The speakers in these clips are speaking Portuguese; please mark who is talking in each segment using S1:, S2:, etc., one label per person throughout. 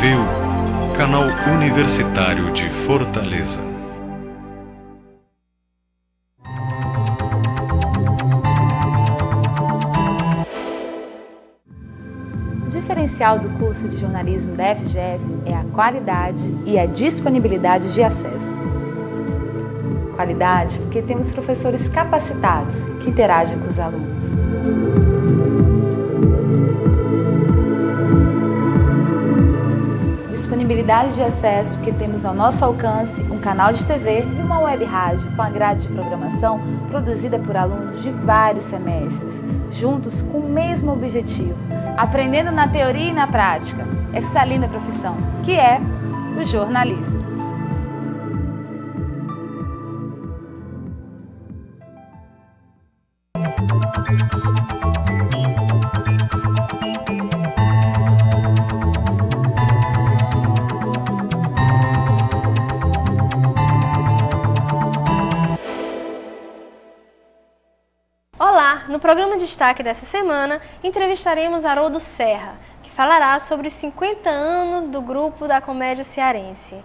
S1: TVU, canal universitário de Fortaleza.
S2: O diferencial do curso de jornalismo da FGF é a qualidade e a disponibilidade de acesso. Qualidade porque temos professores capacitados que interagem com os alunos. Disponibilidade de acesso porque temos ao nosso alcance um canal de TV e uma web rádio com a grade de programação produzida por alunos de vários semestres, juntos com o mesmo objetivo, aprendendo na teoria e na prática essa linda profissão, que é o jornalismo.
S3: Olá! No programa Destaque dessa semana, entrevistaremos Haroldo Serra, que falará sobre os 50 anos do Grupo da Comédia Cearense.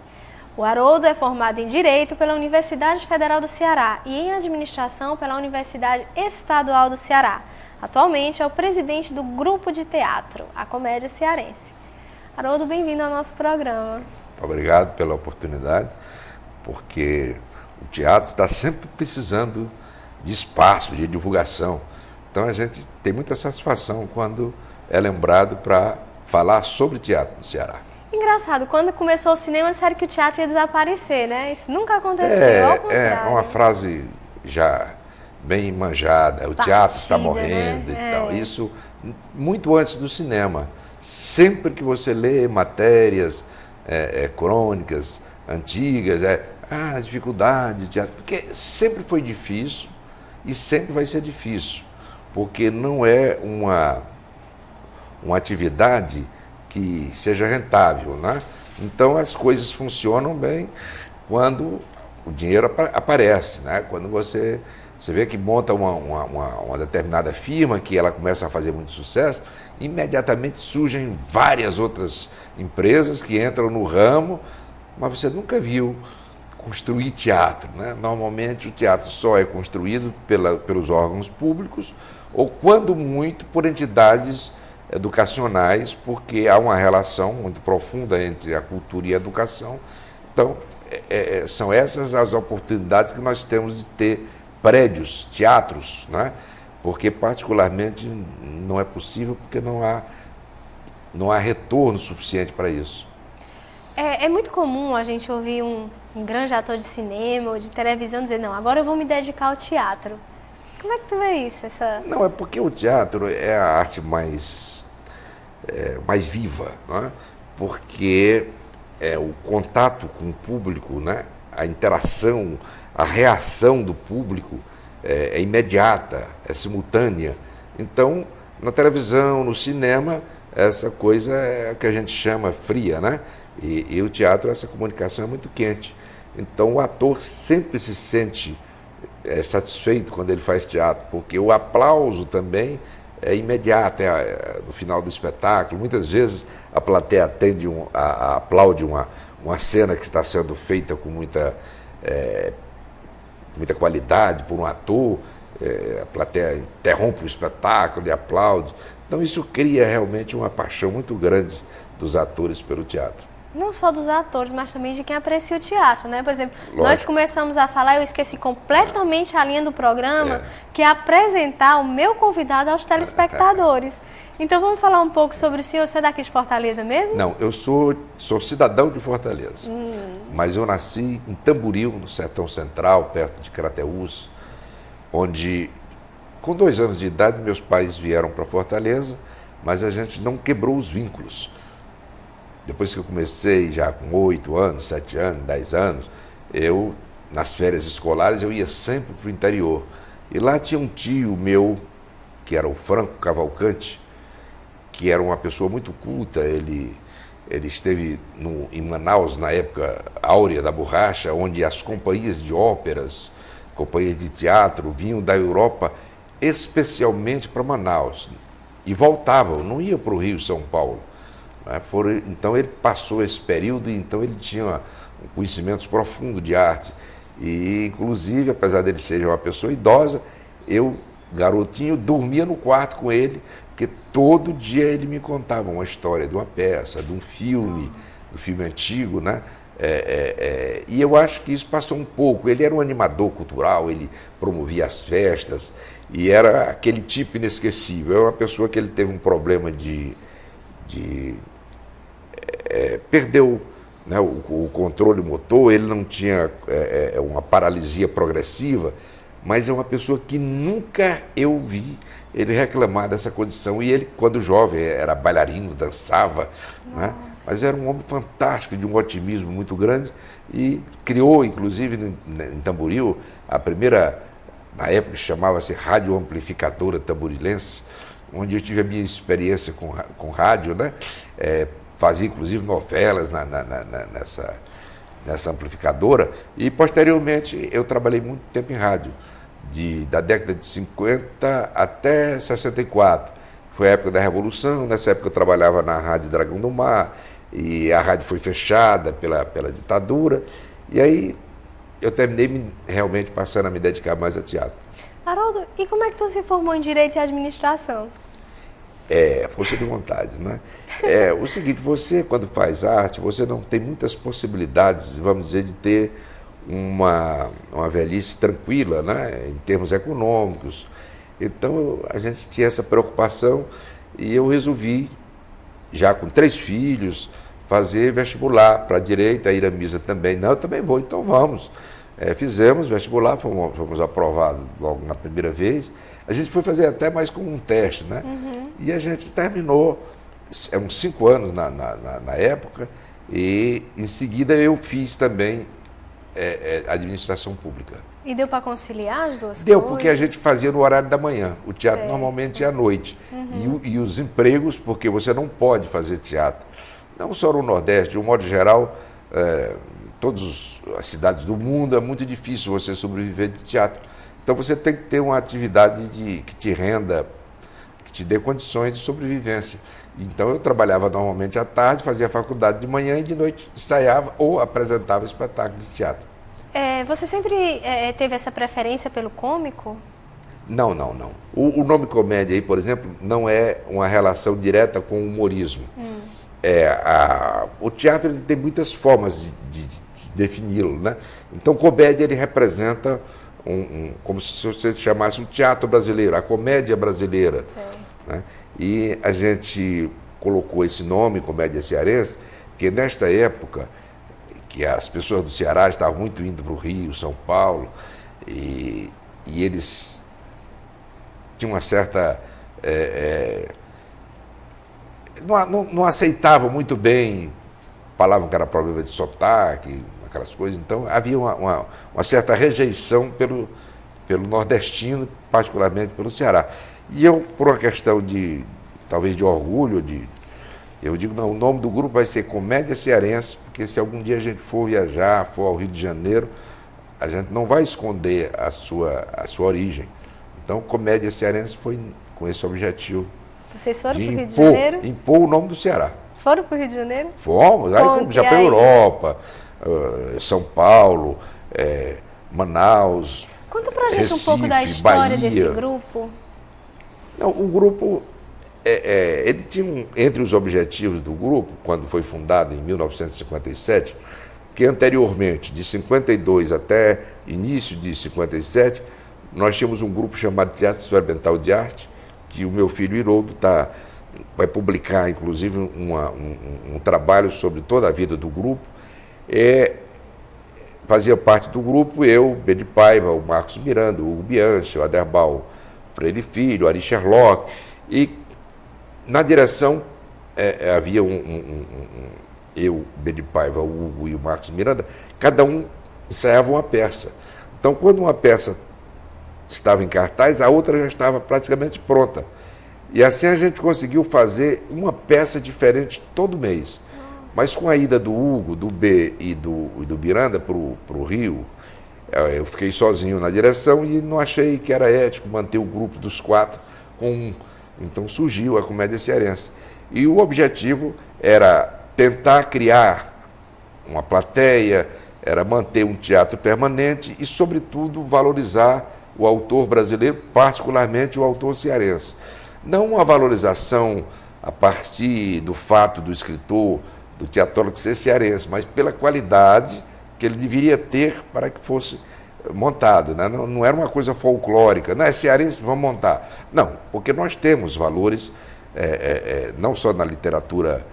S3: O Haroldo é formado em Direito pela Universidade Federal do Ceará e em Administração pela Universidade Estadual do Ceará. Atualmente é o presidente do Grupo de Teatro, a Comédia Cearense. Haroldo, bem-vindo ao nosso programa.
S4: Obrigado pela oportunidade, porque o teatro está sempre precisando de espaço, de divulgação. Então a gente tem muita satisfação quando é lembrado para falar sobre teatro no Ceará.
S3: Engraçado, quando começou o cinema, disseram que o teatro ia desaparecer, né? Isso nunca aconteceu, ao contrário.
S4: É uma frase já bem manjada, o teatro está morrendo,
S3: né?
S4: E tal. Isso muito antes do cinema. Sempre que você lê matérias, crônicas antigas, a dificuldade do teatro, porque sempre foi difícil e sempre vai ser difícil, porque não é uma atividade que seja rentável, né? Então as coisas funcionam bem quando o dinheiro aparece, né? Quando você vê que monta uma determinada firma, que ela começa a fazer muito sucesso, imediatamente surgem várias outras empresas que entram no ramo, mas você nunca viu construir teatro, né? Normalmente o teatro só é construído pelos órgãos públicos ou, quando muito, por entidades educacionais, porque há uma relação muito profunda entre a cultura e a educação. Então, são essas as oportunidades que nós temos de ter prédios, teatros, né? Porque particularmente não é possível, porque não há retorno suficiente para isso.
S3: É muito comum a gente ouvir um grande ator de cinema ou de televisão dizer, não, agora eu vou me dedicar ao teatro. Como é que tu vê isso?
S4: Não, é porque o teatro é a arte mais viva, né? Porque o contato com o público, né? A interação, a reação do público é imediata, é simultânea. Então, na televisão, no cinema, essa coisa é o que a gente chama fria, né? E o teatro, essa comunicação é muito quente. Então o ator sempre se sente satisfeito quando ele faz teatro, porque o aplauso também é imediato, no final do espetáculo. Muitas vezes a plateia aplaude uma cena que está sendo feita com muita qualidade por um ator, a plateia interrompe o espetáculo e aplaude. Então isso cria realmente uma paixão muito grande dos atores pelo teatro.
S3: Não só dos atores, mas também de quem aprecia o teatro, né? Por exemplo,
S4: Lógico.
S3: Nós começamos a falar, eu esqueci completamente a linha do programa, que é apresentar o meu convidado aos telespectadores. Então vamos falar um pouco sobre o senhor. Você é daqui de Fortaleza mesmo?
S4: Não, eu sou cidadão de Fortaleza, mas eu nasci em Tamboril, no Sertão Central, perto de Crateús, onde, com 2 anos de idade, meus pais vieram para Fortaleza, mas a gente não quebrou os vínculos. Depois que eu comecei, já com 8 anos, 7 anos, 10 anos, nas férias escolares, eu ia sempre para o interior. E lá tinha um tio meu, que era o Franco Cavalcante, que era uma pessoa muito culta. Ele esteve em Manaus, na época áurea da borracha, onde as companhias de óperas, companhias de teatro, vinham da Europa especialmente para Manaus. E voltavam, não iam para o Rio e São Paulo. né? Então ele passou esse período e então ele tinha um conhecimento profundo de arte. E, inclusive, apesar dele ser uma pessoa idosa, eu, garotinho, dormia no quarto com ele, porque todo dia ele me contava uma história de uma peça, de um filme, do filme antigo, né? E eu acho que isso passou um pouco. Ele era um animador cultural, ele promovia as festas e era aquele tipo inesquecível. É uma pessoa que ele teve um problema perdeu, né, o controle motor, ele não tinha uma paralisia progressiva, mas é uma pessoa que nunca eu vi ele reclamar dessa condição. E ele, quando jovem, era bailarino, dançava, né? Mas era um homem fantástico, de um otimismo muito grande, e criou, inclusive, em Tamboril, a primeira, na época chamava-se Rádio Amplificadora Tamborilense, onde eu tive a minha experiência com rádio, né? Fazia, inclusive, novelas nessa amplificadora, e, posteriormente, eu trabalhei muito tempo em rádio, da década de 50 até 64. Foi a época da Revolução. Nessa época eu trabalhava na Rádio Dragão do Mar, e a rádio foi fechada pela ditadura, e aí eu terminei realmente passando a me dedicar mais a teatro.
S3: Haroldo, e como é que tu se formou em Direito e Administração?
S4: Força de vontade, né? O seguinte, você, quando faz arte, você não tem muitas possibilidades, vamos dizer, de ter uma velhice tranquila, né? Em termos econômicos. Então, a gente tinha essa preocupação e eu resolvi, já com 3 filhos, fazer vestibular para Direito. A Iramisa também, não, eu também vou, então vamos. Fizemos vestibular, fomos aprovados logo na primeira vez. A gente foi fazer até mais como um teste, né? Uhum. E a gente terminou, uns 5 anos na época, e em seguida eu fiz também administração pública.
S3: E deu para conciliar as duas coisas?
S4: Deu, porque a gente fazia no horário da manhã. O teatro normalmente é à noite.
S3: Uhum.
S4: E os empregos, porque você não pode fazer teatro. Não só no Nordeste, de um modo geral, todas as cidades do mundo, é muito difícil você sobreviver de teatro. Então você tem que ter uma atividade que te renda, que te dê condições de sobrevivência. Então eu trabalhava normalmente à tarde, fazia faculdade de manhã e de noite ensaiava ou apresentava espetáculo de teatro.
S3: Você sempre teve essa preferência pelo cômico?
S4: Não. O nome comédia aí, por exemplo, não é uma relação direta com o humorismo. O teatro ele tem muitas formas de defini-lo, né? Então, comédia ele representa como se você chamasse o teatro brasileiro, a comédia brasileira. Né? E a gente colocou esse nome, comédia cearense, porque nesta época que as pessoas do Ceará estavam muito indo para o Rio, São Paulo, e eles tinham uma certa... não aceitavam muito bem, falavam que era problema de sotaque, aquelas coisas. Então havia uma certa rejeição pelo nordestino, particularmente pelo Ceará. E eu, por uma questão talvez de orgulho, eu digo, não, o nome do grupo vai ser Comédia Cearense, porque se algum dia a gente for viajar, for ao Rio de Janeiro, a gente não vai esconder a sua origem. Então, Comédia Cearense foi com esse objetivo.
S3: Vocês foram para o Rio de Janeiro?
S4: Impor o nome do Ceará.
S3: Foram para o Rio de Janeiro?
S4: Fomos, aí fomos já para a Europa, São Paulo, Manaus,
S3: Conta pra gente
S4: Recife,
S3: um pouco da história
S4: Bahia.
S3: desse grupo.
S4: Não, o grupo, ele tinha, entre os objetivos do grupo, quando foi fundado em 1957, que anteriormente, de 52 até início de 57, nós tínhamos um grupo chamado Teatro Experimental de Arte, que o meu filho Iroldo vai publicar, inclusive, um trabalho sobre toda a vida do grupo. Fazia parte do grupo eu, Bedi Paiva, o Marcos Miranda, o Hugo Bianchi, o Aderbal Freire Filho, o Ari Sherlock, e na direção havia eu, Bedi Paiva, o Hugo e o Marcos Miranda, cada um ensaiava uma peça. Então, quando uma peça estava em cartaz, a outra já estava praticamente pronta. E assim a gente conseguiu fazer uma peça diferente todo mês. Mas com a ida do Hugo, do B e do Miranda para o Rio, eu fiquei sozinho na direção e não achei que era ético manter o grupo dos 4 com um. Então surgiu a Comédia Cearense. E o objetivo era tentar criar uma plateia, era manter um teatro permanente e, sobretudo, valorizar o autor brasileiro, particularmente o autor cearense. Não uma valorização a partir do fato do escritor, do teatrólogo ser cearense, mas pela qualidade que ele deveria ter para que fosse montado. Né? Não era uma coisa folclórica, não é cearense, vamos montar. Não, porque nós temos valores, não só na literatura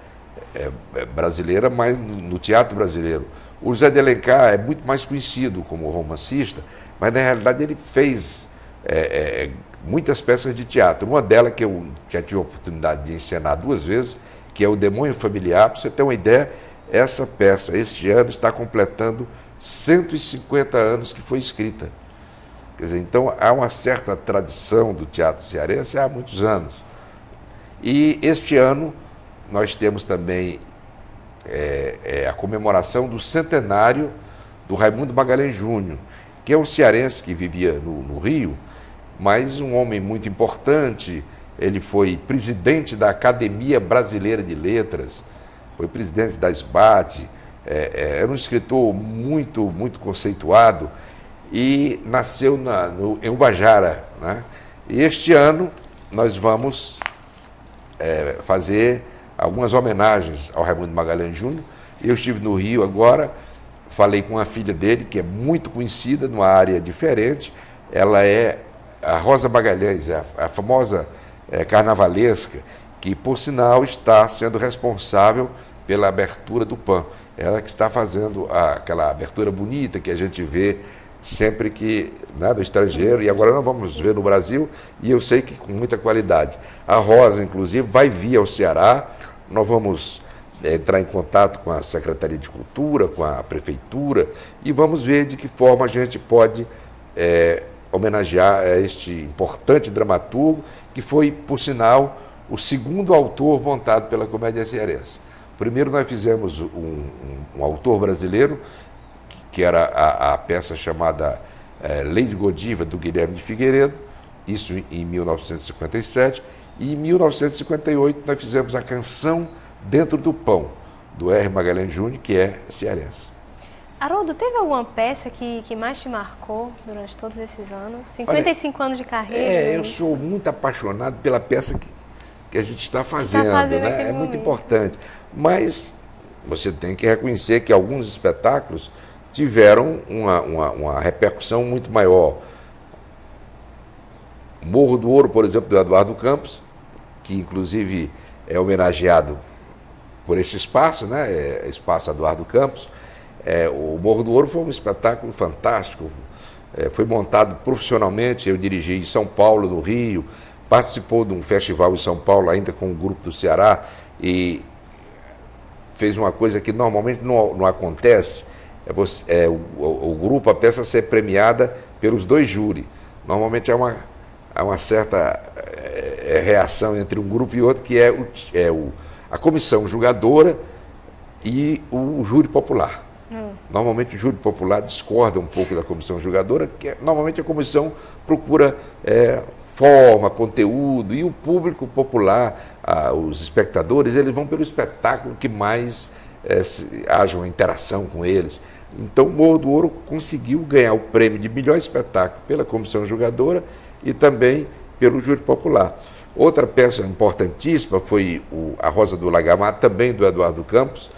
S4: brasileira, mas no teatro brasileiro. O José de Alencar é muito mais conhecido como romancista, mas na realidade ele fez muitas peças de teatro. Uma delas que eu já tive a oportunidade de encenar 2 vezes, que é O Demônio Familiar. Para você ter uma ideia, essa peça, este ano, está completando 150 anos que foi escrita. Quer dizer, então há uma certa tradição do teatro cearense há muitos anos. E este ano nós temos também a comemoração do centenário do Raimundo Magalhães Júnior, que é um cearense que vivia no Rio, mas um homem muito importante. Ele foi presidente da Academia Brasileira de Letras, foi presidente da SBAT, era um escritor muito, muito conceituado e nasceu em Ubajara. Né? E este ano nós vamos fazer algumas homenagens ao Raimundo Magalhães Júnior. Eu estive no Rio agora, falei com a filha dele, que é muito conhecida numa área diferente. Ela é a Rosa Magalhães, a famosa carnavalesca, que, por sinal, está sendo responsável pela abertura do PAN. Ela que está fazendo aquela abertura bonita que a gente vê sempre que, né, no estrangeiro, e agora nós vamos ver no Brasil, e eu sei que com muita qualidade. A Rosa, inclusive, vai vir ao Ceará. Nós vamos entrar em contato com a Secretaria de Cultura, com a Prefeitura, e vamos ver de que forma a gente pode homenagear este importante dramaturgo, que foi, por sinal, o segundo autor montado pela Comédia Cearense. Primeiro nós fizemos um autor brasileiro, que era a peça chamada Lei de Godiva, do Guilherme de Figueiredo, isso em 1957, e em 1958 nós fizemos a Canção Dentro do Pão, do R. Magalhães Júnior, que é cearense.
S3: Haroldo, teve alguma peça que mais te marcou durante todos esses anos? 55 anos de carreira?
S4: Eu sou muito apaixonado pela peça que a gente está fazendo, né? É muito importante. Mas você tem que reconhecer que alguns espetáculos tiveram uma repercussão muito maior. Morro do Ouro, por exemplo, do Eduardo Campos, que inclusive é homenageado por este espaço, né? Espaço Eduardo Campos. O Morro do Ouro foi um espetáculo fantástico, foi montado profissionalmente. Eu dirigi em São Paulo, no Rio, participou de um festival em São Paulo, ainda com o grupo do Ceará, e fez uma coisa que normalmente não acontece, o grupo, a peça ser premiada pelos 2 júris. Normalmente há uma certa reação entre um grupo e outro, que a comissão julgadora e o júri popular. Normalmente o júri popular discorda um pouco da comissão julgadora, que normalmente a comissão procura forma, conteúdo, e o público popular, os espectadores, eles vão pelo espetáculo que mais haja uma interação com eles. Então o Morro do Ouro conseguiu ganhar o prêmio de melhor espetáculo pela comissão julgadora e também pelo júri popular. Outra peça importantíssima foi A Rosa do Lagamar, também do Eduardo Campos,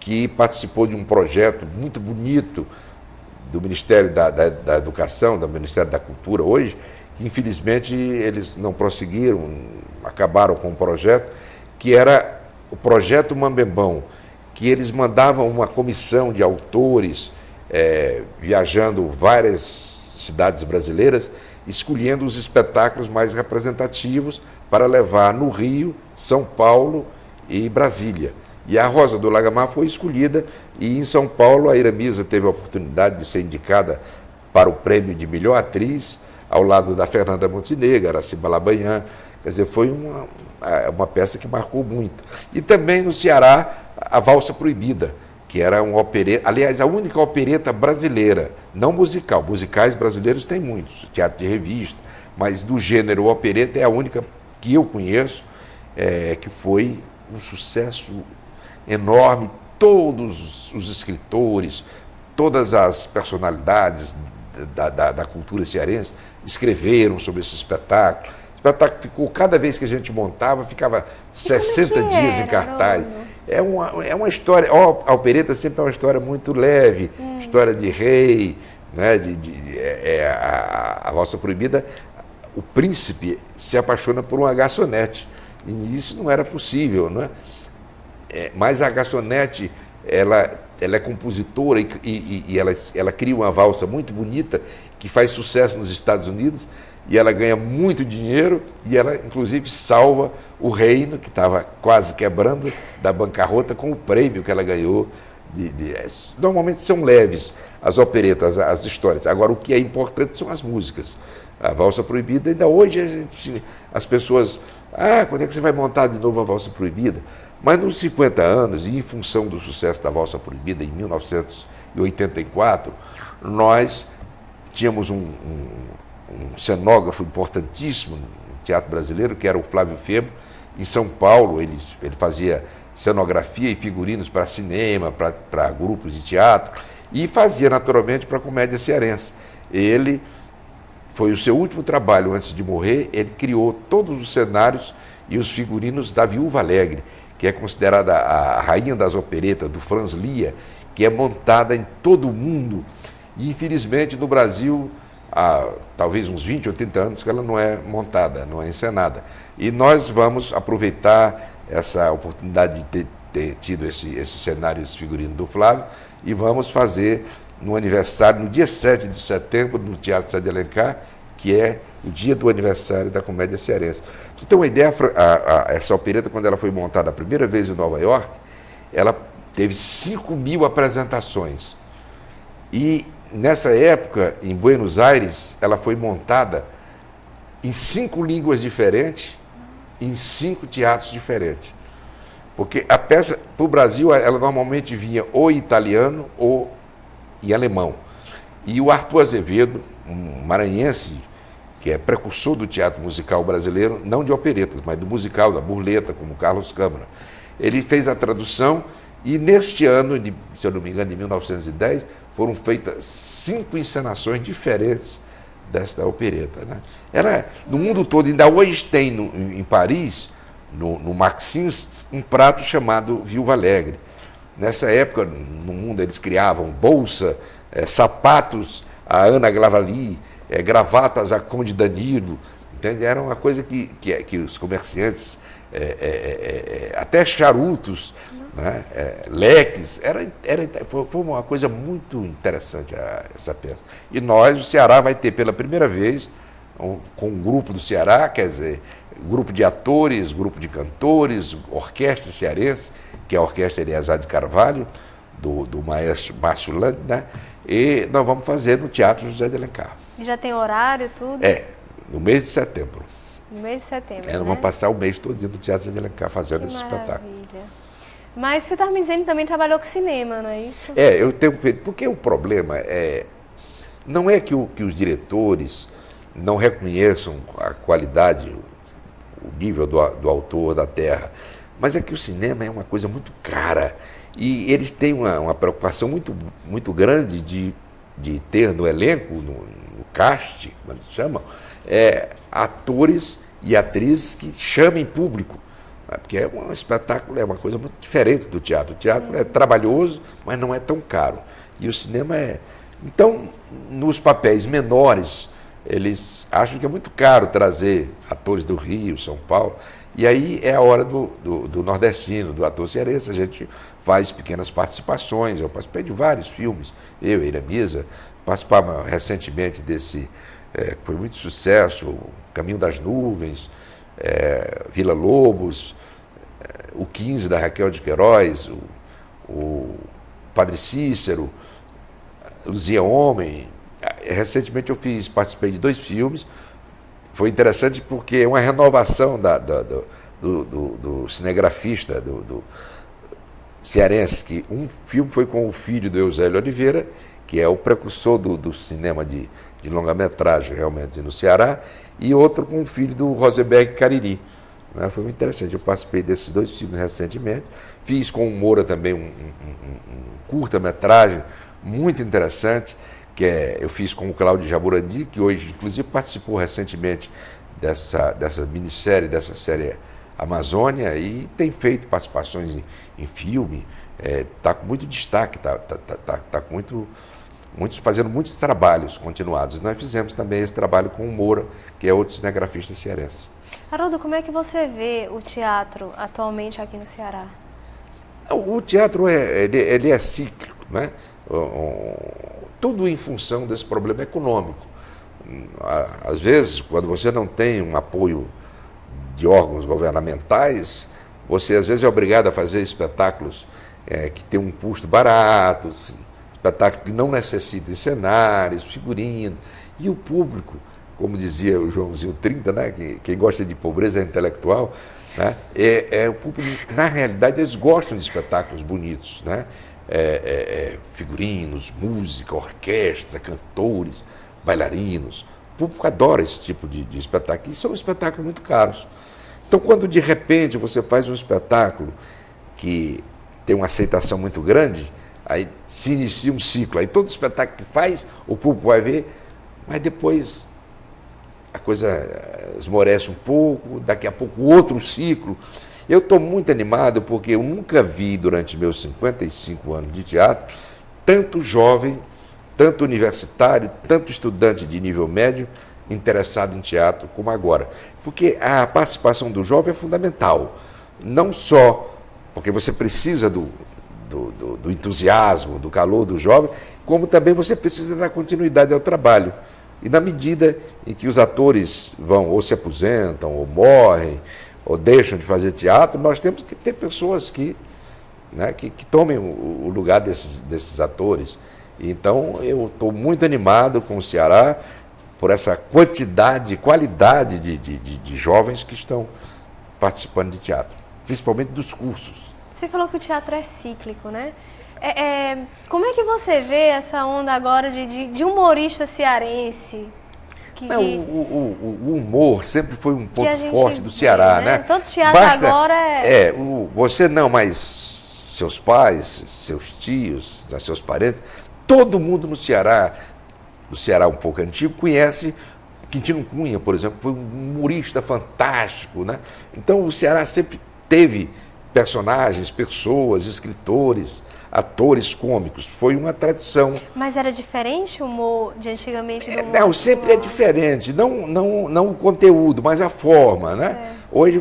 S4: que participou de um projeto muito bonito do Ministério da Educação, do Ministério da Cultura hoje, que infelizmente eles não prosseguiram, acabaram com o projeto, que era o Projeto Mambembão, que eles mandavam uma comissão de autores viajando várias cidades brasileiras, escolhendo os espetáculos mais representativos para levar no Rio, São Paulo e Brasília. E A Rosa do Lagamar foi escolhida, e em São Paulo a Iramisa teve a oportunidade de ser indicada para o prêmio de melhor atriz, ao lado da Fernanda Montenegro, Aracy Balabanian. Quer dizer, foi uma peça que marcou muito. E também no Ceará, a Valsa Proibida, que era uma opereta, aliás, a única opereta brasileira, não musical. Musicais brasileiros tem muitos, teatro de revista, mas do gênero opereta é a única que eu conheço, que foi um sucesso enorme. Todos os escritores, todas as personalidades da cultura cearense escreveram sobre esse espetáculo. O espetáculo ficou, cada vez que a gente montava, ficava 60 dias em cartaz. É uma história, a opereta sempre é uma história muito leve, história de rei, né, a Valsa Proibida. O príncipe se apaixona por uma garçonete, e isso não era possível, não é? Mas a garçonete, ela é compositora e ela cria uma valsa muito bonita que faz sucesso nos Estados Unidos, e ela ganha muito dinheiro, e ela inclusive salva o reino, que estava quase quebrando, da bancarrota, com o prêmio que ela ganhou. Normalmente são leves as operetas, as histórias. Agora, o que é importante são as músicas. A Valsa Proibida, ainda hoje as pessoas... quando é que você vai montar de novo a Valsa Proibida? Mas nos 50 anos, e em função do sucesso da Valsa Proibida, em 1984, nós tínhamos um cenógrafo importantíssimo no teatro brasileiro, que era o Flávio Febro. Em São Paulo, ele fazia cenografia e figurinos para cinema, para grupos de teatro, e fazia naturalmente para a comédia cearense. Ele foi o seu último trabalho antes de morrer. Ele criou todos os cenários e os figurinos da Viúva Alegre, que é considerada a rainha das operetas, do Franz Lia, que é montada em todo o mundo. E, infelizmente, no Brasil, há talvez uns 20 ou 30 anos que ela não é montada, não é encenada. E nós vamos aproveitar essa oportunidade de ter tido esse cenário, esse figurino do Flávio, e vamos fazer no aniversário, no dia 7 de setembro, no Teatro José de Alencar, que é o dia do aniversário da comédia cearense. Pra você ter uma ideia, essa opereta, quando ela foi montada a primeira vez em Nova York, ela teve 5.000 apresentações. E, nessa época, em Buenos Aires, ela foi montada em 5 línguas diferentes, em 5 teatros diferentes. Porque a peça, para o Brasil, ela normalmente vinha ou em italiano ou em alemão. E o Arthur Azevedo, um maranhense, que é precursor do teatro musical brasileiro, não de operetas, mas do musical, da burleta, como Carlos Câmara, ele fez a tradução, e neste ano, se eu não me engano, de 1910, foram feitas 5 encenações diferentes desta opereta, né? Ela, no mundo todo, ainda hoje tem em Paris, no Maxins, um prato chamado Viúva Alegre. Nessa época, no mundo, eles criavam bolsa, sapatos a Ana Glavali, gravatas a Conde Danilo, entende? Era uma coisa que os comerciantes, até charutos, né? Leques, foi uma coisa muito interessante essa peça. E nós, o Ceará, vai ter pela primeira vez, com um grupo do Ceará, quer dizer, grupo de atores, grupo de cantores, orquestra cearense, que é a Orquestra Eleazar de Carvalho, do maestro Márcio Land, né? E nós vamos fazer no Teatro José de Alencar.
S3: E já tem horário, tudo?
S4: No mês de setembro.
S3: No mês de setembro,
S4: nós vamos passar o mês todo no Teatro José de Alencar fazendo esse espetáculo.
S3: Mas você está me dizendo que também trabalhou com cinema, não é isso?
S4: Eu tenho feito, porque o problema não é que os diretores não reconheçam a qualidade, o nível do autor da terra, mas é que o cinema é uma coisa muito cara, e eles têm uma preocupação muito, muito grande de ter no elenco, no cast, como eles chamam, atores e atrizes que chamem público, porque é um espetáculo, é uma coisa muito diferente do teatro. O teatro é trabalhoso, mas não é tão caro, e o cinema é... Então, nos papéis menores, eles acham que é muito caro trazer atores do Rio, São Paulo, e aí é a hora do nordestino, do ator cearense. A gente faz pequenas participações. Eu participei de vários filmes, eu e Iramisa, participava recentemente desse, que foi muito sucesso, O Caminho das Nuvens, Vila Lobos, o 15 da Raquel de Queiroz, o Padre Cícero, Luzia Homem. Recentemente eu participei de 2 filmes. Foi interessante porque é uma renovação do cinegrafista, do cearense, que um filme foi com o filho do Eusélio Oliveira, que é o precursor do cinema de longa-metragem realmente no Ceará, e outro com o filho do Rosenberg Cariri, né? Foi muito interessante. Eu participei desses 2 filmes recentemente. Fiz com o Moura também um curta-metragem muito interessante, eu fiz com o Cláudio Jaburandi, que hoje, inclusive, participou recentemente dessa minissérie, dessa série Amazônia, e tem feito participações em filme, está com muito destaque, está com fazendo muitos trabalhos continuados. Nós fizemos também esse trabalho com o Moura, que é outro cinegrafista cearense.
S3: Haroldo, como é que você vê o teatro atualmente aqui no Ceará?
S4: O teatro ele é cíclico, né? Tudo em função desse problema econômico. Às vezes, quando você não tem um apoio de órgãos governamentais, você às vezes é obrigado a fazer espetáculos que tem um custo barato, espetáculos que não necessitam de cenários, figurino, e o público, como dizia o Joãozinho 30, né, que quem gosta de pobreza é intelectual, né, o público, na realidade, eles gostam de espetáculos bonitos, né, figurinos, música, orquestra, cantores, bailarinos. O público adora esse tipo de espetáculo, e são espetáculos muito caros. Então, quando de repente você faz um espetáculo que tem uma aceitação muito grande, aí se inicia um ciclo. Aí todo espetáculo que faz, o público vai ver, mas depois a coisa esmorece um pouco, daqui a pouco outro ciclo. Eu estou muito animado porque eu nunca vi, durante meus 55 anos de teatro, tanto jovem, tanto universitário, tanto estudante de nível médio interessado em teatro como agora. Porque a participação do jovem é fundamental, não só porque você precisa do entusiasmo, do calor do jovem, como também você precisa dar continuidade ao trabalho. E na medida em que os atores vão ou se aposentam, ou morrem, ou deixam de fazer teatro, nós temos que ter pessoas que tomem o lugar desses atores. Então, eu estou muito animado com o Ceará por essa quantidade, qualidade de jovens que estão participando de teatro, principalmente dos cursos.
S3: Você falou que o teatro é cíclico, né? Como é que você vê essa onda agora de humorista cearense?
S4: O humor sempre foi um ponto forte do Ceará, né?
S3: Todo teatro agora
S4: você não, mas seus pais, seus tios, seus parentes, todo mundo no Ceará um pouco antigo, conhece Quintino Cunha, por exemplo, foi um humorista fantástico, né? Então o Ceará sempre teve personagens, pessoas, escritores, atores cômicos. Foi uma tradição. Mas
S3: era diferente o humor de antigamente do humor?
S4: Não, sempre é diferente. Não o conteúdo, mas a forma, né? Certo. Hoje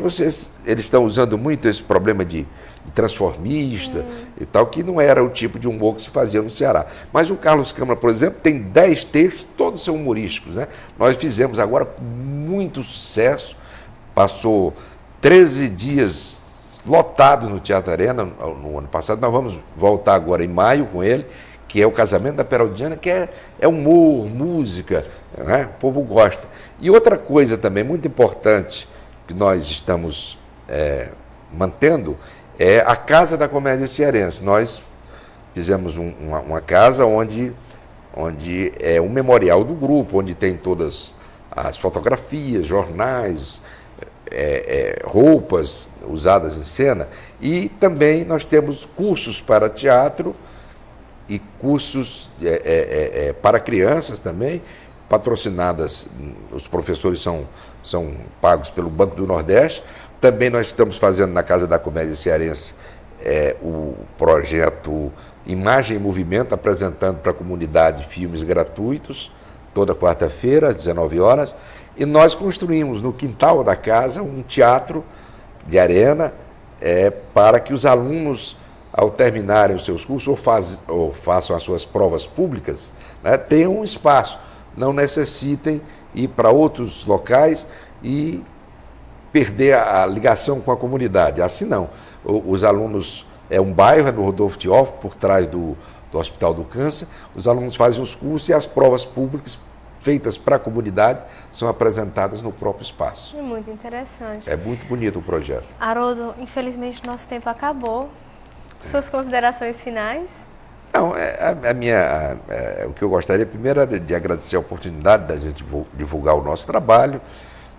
S4: eles estão usando muito esse problema de transformista e tal, que não era o tipo de humor que se fazia no Ceará. Mas o Carlos Câmara, por exemplo, tem 10 textos, todos são humorísticos, né? Nós fizemos agora com muito sucesso, passou 13 dias lotado no Teatro Arena no ano passado. Nós vamos voltar agora em maio com ele, que é o Casamento da Peraldiana, que é humor, música, né? O povo gosta. E outra coisa também muito importante que nós estamos mantendo é a Casa da Comédia Cearense. Nós fizemos uma casa onde é um memorial do grupo, onde tem todas as fotografias, jornais, roupas usadas em cena, e também nós temos cursos para teatro e cursos para crianças também, patrocinadas, os professores são pagos pelo Banco do Nordeste. Também nós estamos fazendo na Casa da Comédia Cearense o projeto Imagem e Movimento, apresentando para a comunidade filmes gratuitos, toda quarta-feira, às 19 horas. E nós construímos no quintal da casa um teatro de arena para que os alunos, ao terminarem os seus cursos ou façam as suas provas públicas, né, tenham um espaço, não necessitem ir para outros locais e perder a ligação com a comunidade. Assim não. Os alunos, um bairro, no Rodolfo Teófilo, por trás do Hospital do Câncer, os alunos fazem os cursos e as provas públicas feitas para a comunidade são apresentadas no próprio espaço.
S3: É muito interessante.
S4: É muito bonito o projeto.
S3: Haroldo, infelizmente nosso tempo acabou. Suas considerações finais?
S4: Não, o que eu gostaria primeiro é de agradecer a oportunidade da gente divulgar o nosso trabalho,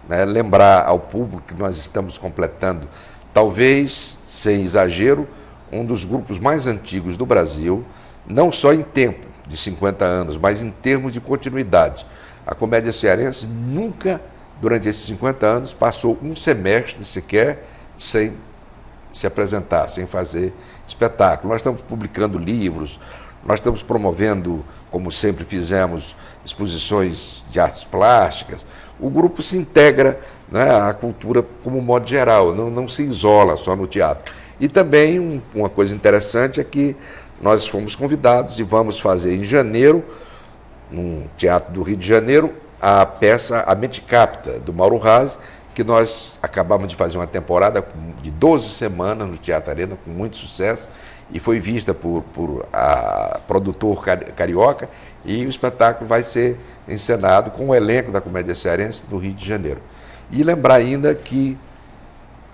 S4: né, lembrar ao público que nós estamos completando, talvez, sem exagero, um dos grupos mais antigos do Brasil, não só em tempo de 50 anos, mas em termos de continuidade. A comédia cearense nunca, durante esses 50 anos, passou um semestre sequer sem se apresentar, sem fazer espetáculo. Nós estamos publicando livros, nós estamos promovendo, como sempre fizemos, exposições de artes plásticas. O grupo se integra, né, à cultura como modo geral, não se isola só no teatro. E também uma coisa interessante é que nós fomos convidados e vamos fazer em janeiro, no Teatro do Rio de Janeiro, a peça A Mente Capta, do Mauro Razzi, que nós acabamos de fazer uma temporada de 12 semanas no Teatro Arena, com muito sucesso, e foi vista por a produtor carioca, e o espetáculo vai ser encenado com o elenco da Comédia Cearense do Rio de Janeiro. E lembrar ainda que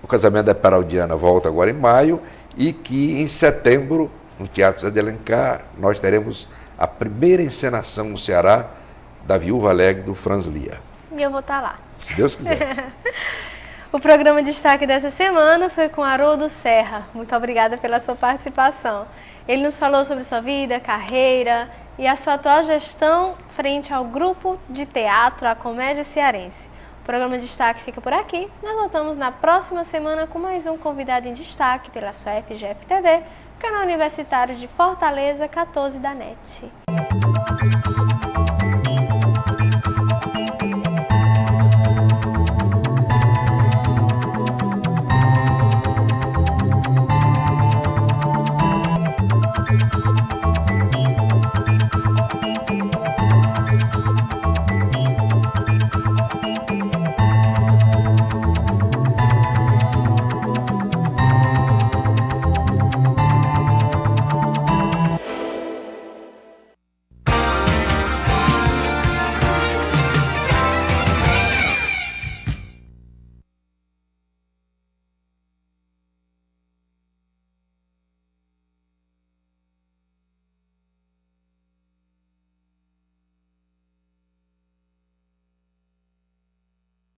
S4: o Casamento da Peraldiana volta agora em maio e que em setembro, no Teatro Zé de Alencar, nós teremos a primeira encenação no Ceará da Viúva Alegre do Franz Lia.
S3: E eu vou estar lá.
S4: Se Deus quiser.
S3: O programa de destaque dessa semana foi com Haroldo Serra. Muito obrigada pela sua participação. Ele nos falou sobre sua vida, carreira e a sua atual gestão frente ao grupo de teatro, a Comédia Cearense. O programa de destaque fica por aqui. Nós voltamos na próxima semana com mais um convidado em destaque pela sua FGF TV, canal universitário de Fortaleza 14 da NET.